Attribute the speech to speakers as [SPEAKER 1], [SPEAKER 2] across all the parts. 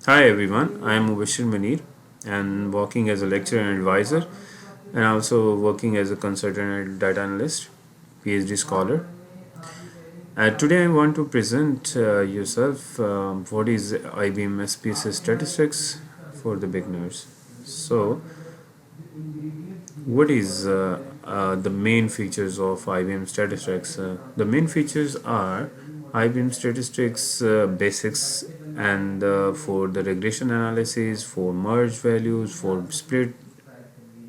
[SPEAKER 1] Hi everyone, I am Mubashir Manir and working as a lecturer and advisor and also working as a consultant and data analyst, PhD scholar. Today I want to present yourself what is IBM SPSS statistics for the beginners. So, what is the main features of IBM statistics? The main features are IBM statistics basics and for the regression analysis, for merge values, for split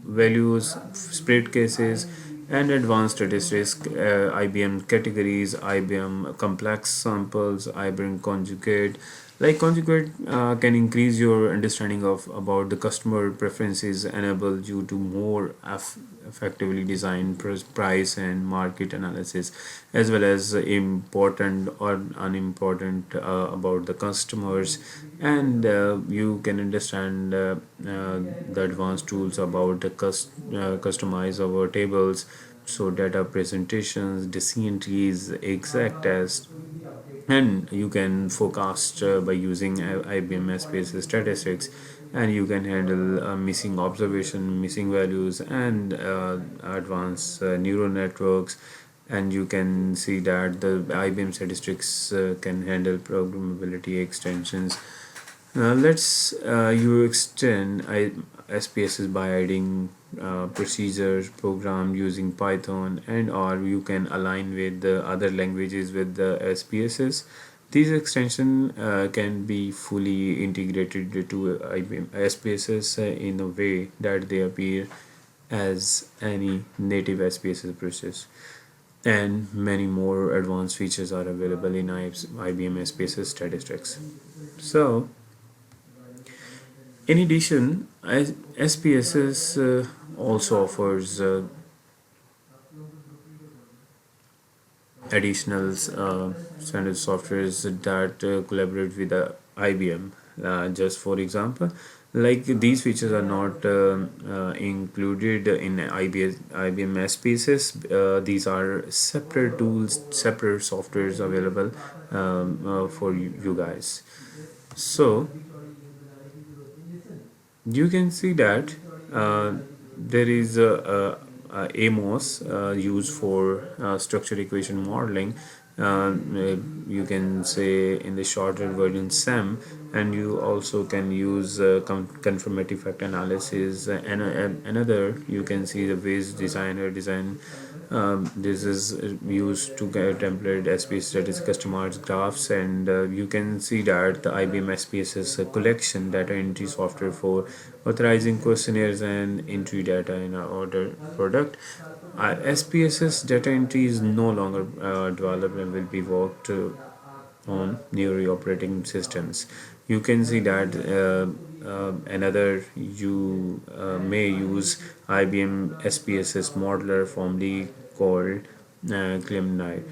[SPEAKER 1] values, split cases, and advanced statistics, IBM categories, IBM complex samples, IBM conjugate. Like conjugate can increase your understanding of about the customer preferences, enable you to more effectively design price and market analysis, as well as important or unimportant about the customers, and you can understand the advanced tools about the customize our tables, so data presentations, decision trees, exact test, and you can forecast by using IBM SPSS statistics, and you can handle missing observation, missing values, and advanced neural networks. And you can see that the IBM statistics can handle programmability extensions. Let's you extend SPSS by adding procedures program using Python, and or you can align with the other languages with the SPSS. These extension can be fully integrated to IBM SPSS in a way that they appear as any native SPSS process. And many more advanced features are available in IBM SPSS statistics. So, in addition, SPSS also offers additional standard softwares that collaborate with IBM. Just for example, like these features are not included in IBM SPSS. These are separate tools, separate softwares available for you guys. So you can see that there is AMOS used for structure equation modeling. You can say in the shorter version SEM, and you also can use confirmative fact analysis. And another, you can see the ways designer design. This is used to get template SPS, that is customized graphs, and you can see that the IBM SPSS collection data entry software for authorizing questionnaires and entry data in our order product. SPSS data entry is no longer developed and will be worked on newer operating systems. You can see that another you may use IBM SPSS modeler formerly called Clemni.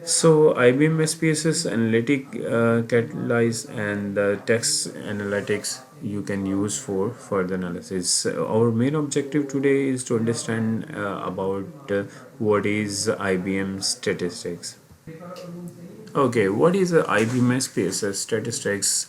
[SPEAKER 1] So IBM SPSS analytic catalyze and text analytics you can use for further analysis. Our main objective today is to understand about what is IBM statistics. Okay, what is IBM SPSS statistics?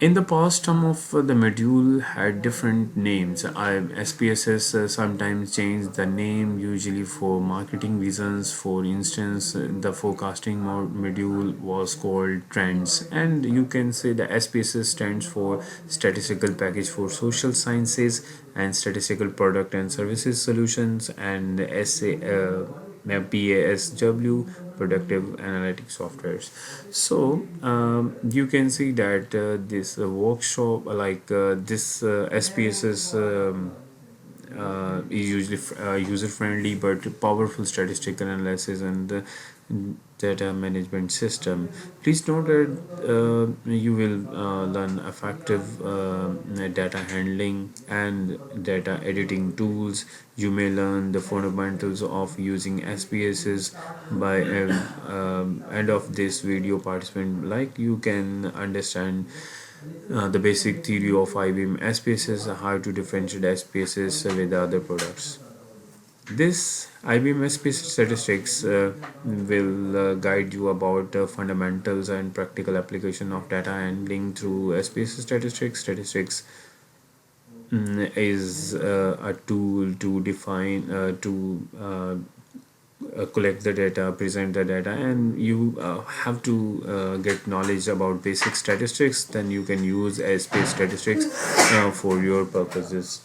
[SPEAKER 1] In the past, some of the module had different names. SPSS sometimes changed the name, usually for marketing reasons. For instance, the forecasting module was called Trends, and you can say the SPSS stands for Statistical Package for Social Sciences and Statistical Product and Services Solutions, and PASW, Productive Analytics Softwares. So you can see that this workshop, like this SPSS is usually user friendly but powerful statistical analysis and data management system. Please note that you will learn effective data handling and data editing tools. You may learn the fundamentals of using SPSS by end of this video. Participant, like, you can understand the basic theory of IBM SPSS, how to differentiate SPSS with other products. This IBM SPSS statistics will guide you about fundamentals and practical application of data handling through SPSS statistics. Statistics is a tool to define to collect the data, present the data, and you have to get knowledge about basic statistics. Then you can use SPSS statistics for your purposes.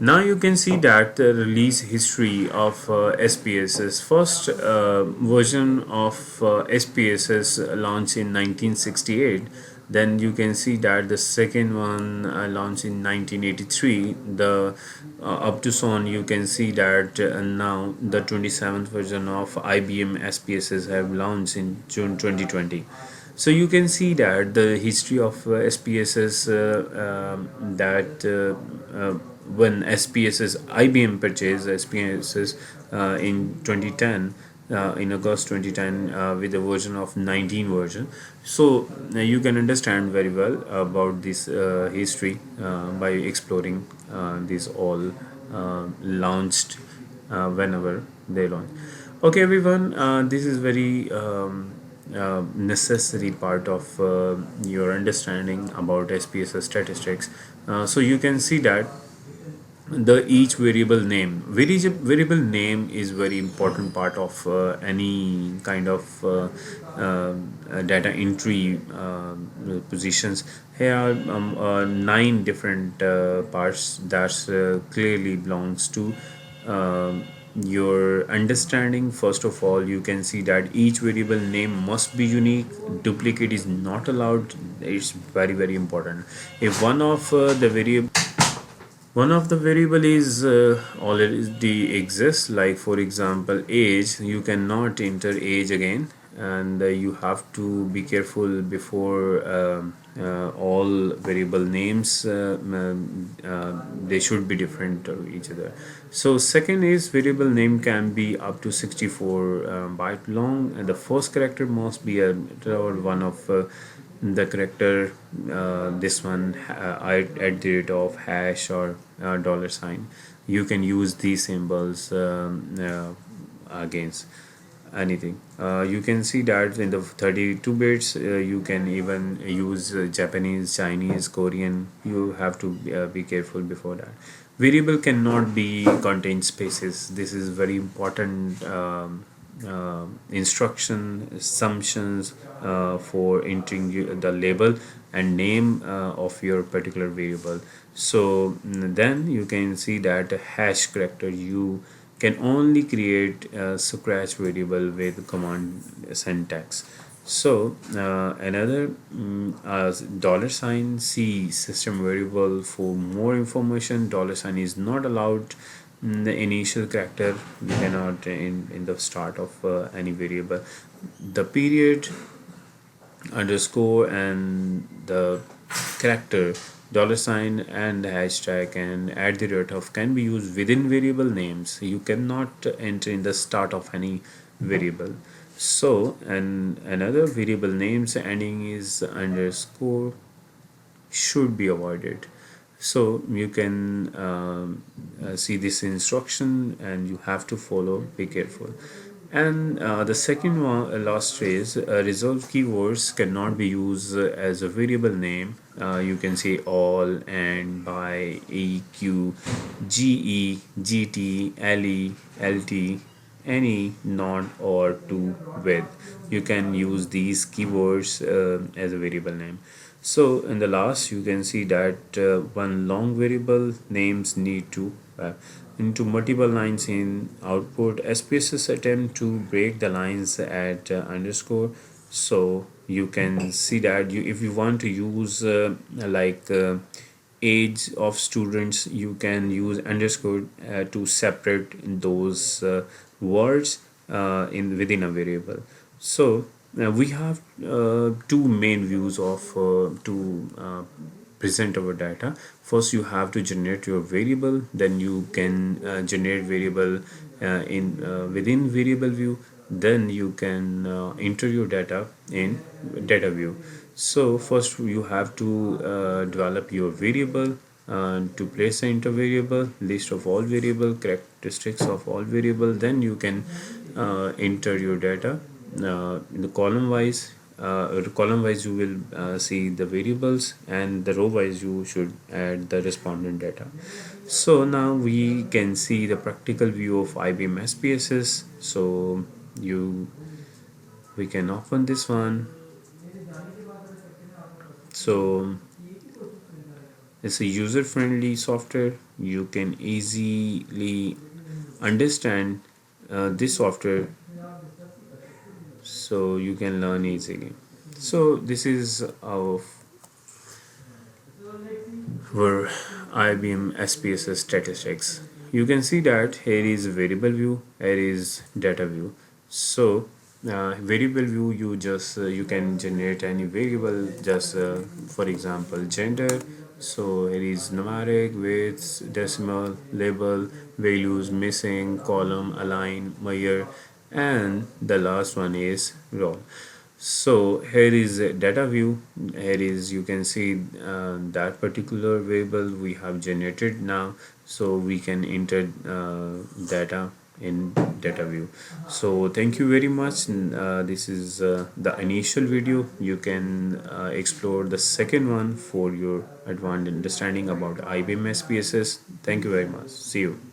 [SPEAKER 1] Now you can see that the release history of SPSS. First version of SPSS launched in 1968. Then you can see that the second one launched in 1983. The up to so on you can see that now the 27th version of IBM SPSS have launched in June 2020. So you can see that the history of SPSS that when SPSS IBM purchased SPSS in 2010 in August 2010 with a version of 19 version. So you can understand very well about this history by exploring these all launched whenever they launch. Okay, everyone, this is very necessary part of your understanding about SPSS statistics. So you can see that the each variable name is very important part of any kind of data entry positions. Here are nine different parts that clearly belongs to your understanding. First of all, you can see that each variable name must be unique. Duplicate is not allowed. It's very very important. If one of the variable is already exists, like for example age, you cannot enter age again, and you have to be careful before all variable names they should be different to each other. So second is variable name can be up to 64 byte long, and the first character must be a or one of the character, this one at the rate of hash or dollar sign. You can use these symbols against anything. You can see that in the 32 bits you can even use Japanese, Chinese, Korean. You have to be careful before that. Variable cannot be contain spaces. This is very important instruction assumptions for entering the label and name of your particular variable. So then you can see that a hash character, you can only create a scratch variable with command syntax. So another dollar sign C system variable. For more information, dollar sign is not allowed. The initial character you cannot in the start of any variable. The period, underscore, and the character dollar sign and the hashtag and at the rate of can be used within variable names. You cannot enter in the start of any variable. So and another variable names ending is underscore should be avoided. So you can see this instruction and you have to follow, be careful. And the second one, last phrase, resolve keywords cannot be used as a variable name. You can say all, and, by, eq, ge, gt, le, lt, any, not, or, to, with. You can use these keywords as a variable name. So in the last you can see that one long variable names need to into multiple lines in output. SPSS attempt to break the lines at underscore. So you can see that if you want to use age of students, you can use underscore to separate those words in within a variable. So we have two main views of to present our data. First you have to generate your variable, then you can generate variable in within variable view, then you can enter your data in data view. So first you have to develop your variable, to place the enter variable, list of all variable, characteristics of all variable. Then you can enter your data in the column wise you will see the variables, and the row wise you should add the respondent data. So now we can see the practical view of IBM SPSS. So you we can open this one. So it's a user-friendly software. You can easily understand this software, so you can learn easily. So this is our IBM SPSS statistics. You can see that here is variable view, here is data view. So variable view, you can generate any variable, just for example gender. So here is numeric, weights, decimal, label, values, missing, column, align, measure, and the last one is raw. So here is a data view. Here is, you can see that particular variable we have generated now, so we can enter data in data view. So thank you very much. This is the initial video. You can explore the second one for your advanced understanding about IBM SPSS. Thank you very much. See you.